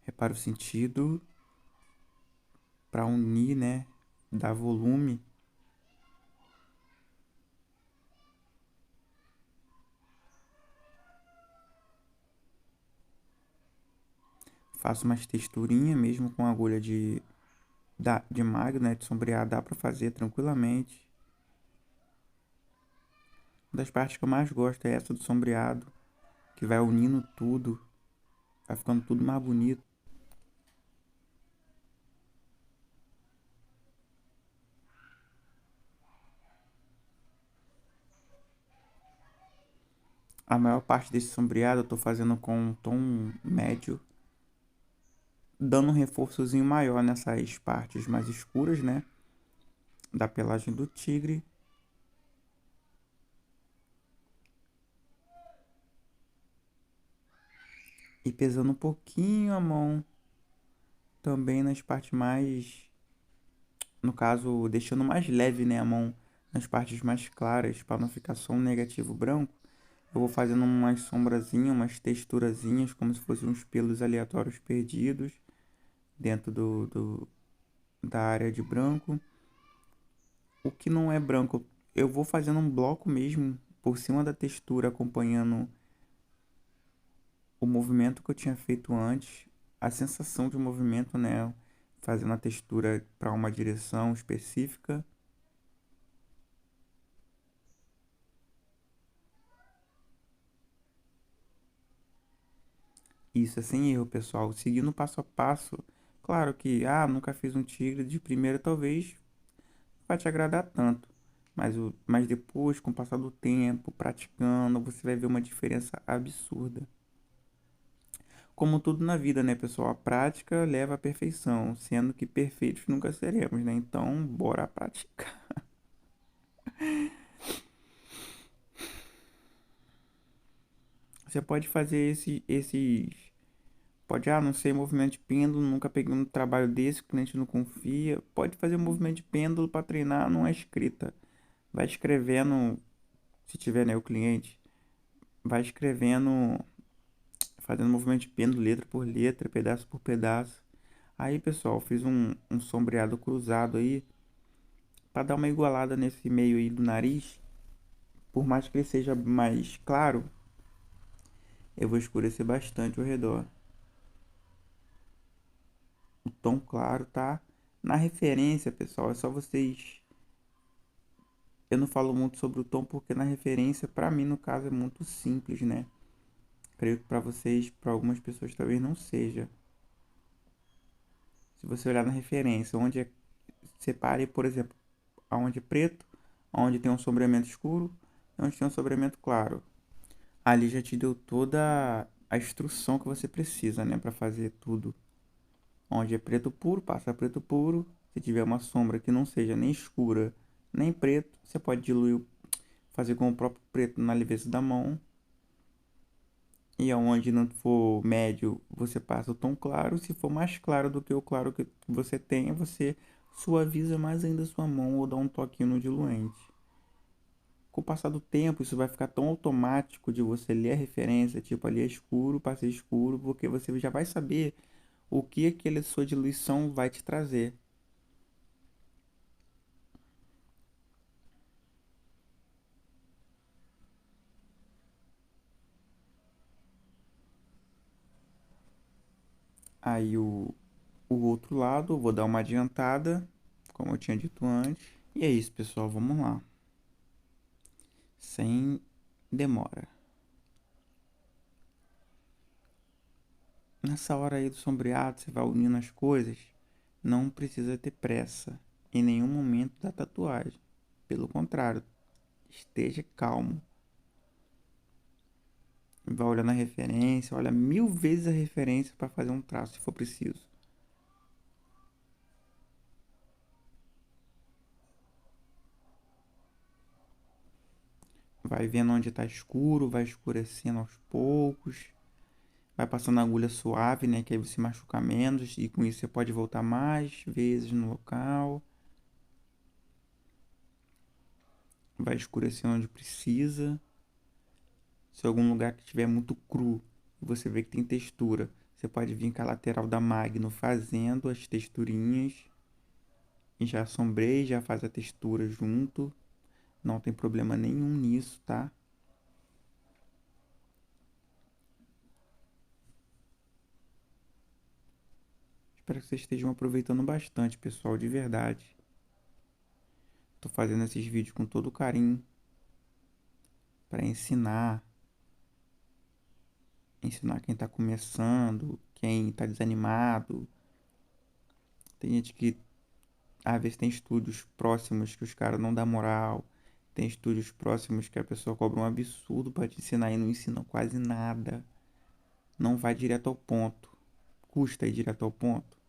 Repara o sentido para unir, né? Dar volume. Faço umas texturinhas mesmo com agulha de magro, né? De sombrear, dá pra fazer tranquilamente. Uma das partes que eu mais gosto é essa do sombreado, que vai unindo tudo, vai ficando tudo mais bonito. A maior parte desse sombreado eu tô fazendo com um tom médio, dando um reforçozinho maior nessas partes mais escuras, né? Da pelagem do tigre. E pesando um pouquinho a mão também nas partes mais, no caso, deixando mais leve, né, a mão nas partes mais claras, para não ficar só um negativo branco. Eu vou fazendo umas sombrazinhas, umas texturazinhas, como se fossem uns pelos aleatórios perdidos dentro da área de branco. O que não é branco, eu vou fazendo um bloco mesmo por cima da textura, acompanhando o movimento que eu tinha feito antes, a sensação de movimento, né? Fazendo a textura para uma direção específica. Isso é sem erro, pessoal. Seguindo passo a passo. Claro que, nunca fiz um tigre de primeira, talvez não vai te agradar tanto. Mas depois, com o passar do tempo, praticando, você vai ver uma diferença absurda. Como tudo na vida, né, pessoal? A prática leva à perfeição, sendo que perfeitos nunca seremos, né? Então, bora praticar. Você pode fazer esses. Pode, não sei, movimento de pêndulo, nunca peguei um trabalho desse, o cliente não confia. Pode fazer um movimento de pêndulo para treinar numa escrita. Vai escrevendo, se tiver, né, o cliente, vai escrevendo, fazendo movimento de pêndulo, letra por letra, pedaço por pedaço. Aí, pessoal, fiz um sombreado cruzado aí, para dar uma igualada nesse meio aí do nariz. Por mais que ele seja mais claro, eu vou escurecer bastante ao redor. O tom claro tá na referência, pessoal. É só vocês. Eu não falo muito sobre o tom porque na referência, pra mim, no caso, é muito simples, né? Creio que pra vocês, pra algumas pessoas, talvez não seja. Se você olhar na referência, separe, por exemplo, aonde é preto, onde tem um sombreamento escuro e onde tem um sombreamento claro. Ali já te deu toda a instrução que você precisa, né, para fazer tudo. Onde é preto puro, passa preto puro. Se tiver uma sombra que não seja nem escura nem preto, você pode diluir, fazer com o próprio preto na leveza da mão. E aonde não for médio, você passa o tom claro. Se for mais claro do que o claro que você tem, você suaviza mais ainda a sua mão ou dá um toquinho no diluente. Com o passar do tempo, isso vai ficar tão automático de você ler a referência, tipo ali é escuro, passei escuro, porque você já vai saber o que aquela sua diluição vai te trazer. Aí o outro lado, eu vou dar uma adiantada, como eu tinha dito antes. E é isso, pessoal, vamos lá. Sem demora. Nessa hora aí do sombreado, você vai unindo as coisas, não precisa ter pressa em nenhum momento da tatuagem. Pelo contrário, esteja calmo. Vai olhando a referência, olha 1000 vezes a referência para fazer um traço, se for preciso. Vai vendo onde está escuro, vai escurecendo aos poucos. Vai passando a agulha suave, né? Que aí você machuca menos e com isso você pode voltar mais vezes no local. Vai escurecendo onde precisa. Se algum lugar que estiver muito cru e você vê que tem textura, você pode vir com a lateral da Magno fazendo as texturinhas e já sombreia, já faz a textura junto. Não tem problema nenhum nisso, tá? Espero que vocês estejam aproveitando bastante, pessoal, de verdade. Tô fazendo esses vídeos com todo carinho para ensinar quem tá começando, quem tá desanimado. Tem gente que às vezes tem estúdios próximos que os caras não dão moral. Tem estúdios próximos que a pessoa cobra um absurdo para te ensinar e não ensina quase nada. Não vai direto ao ponto. Custa ir direto ao ponto?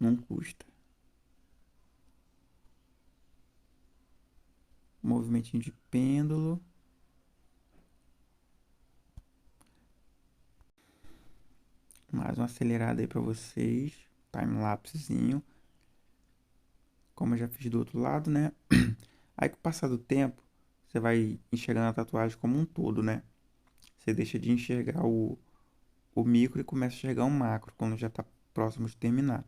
Não custa. Movimentinho de pêndulo. Mais uma acelerada aí para vocês. Time-lapsezinho. Como eu já fiz do outro lado, né? Aí com o passar do tempo, você vai enxergando a tatuagem como um todo, né? Você deixa de enxergar o micro e começa a enxergar o macro quando já está próximo de terminar.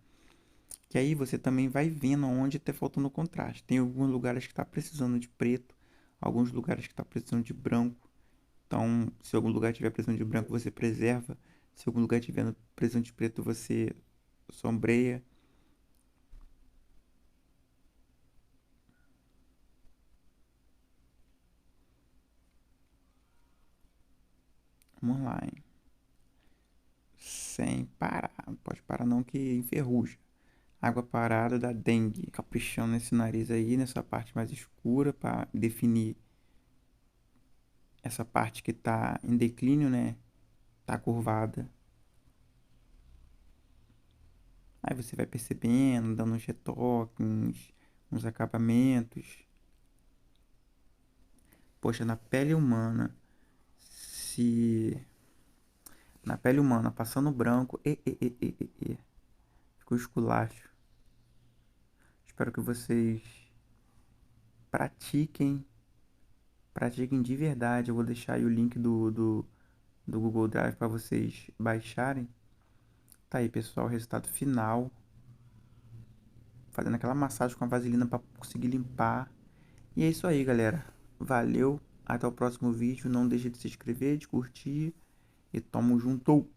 Que aí você também vai vendo onde está faltando contraste. Tem alguns lugares que está precisando de preto, alguns lugares que está precisando de branco. Então, se algum lugar tiver precisando de branco, você preserva. Se algum lugar tiver precisando de preto, você sombreia. Vamos lá, hein? Sem parar. Não pode parar não que enferruja. Água parada da dengue. Caprichando nesse nariz aí, nessa parte mais escura, para definir essa parte que tá em declínio, né? Tá curvada. Aí você vai percebendo, dando uns retoques, uns acabamentos. Poxa, na pele humana, se na pele humana passando branco, ficou esculacho. Espero que vocês pratiquem, pratiquem de verdade. Eu vou deixar aí o link do Google Drive para vocês baixarem. Tá aí, pessoal, o resultado final. Fazendo aquela massagem com a vaselina para conseguir limpar. E é isso aí, galera. Valeu, até o próximo vídeo. Não deixe de se inscrever, de curtir e tamo junto.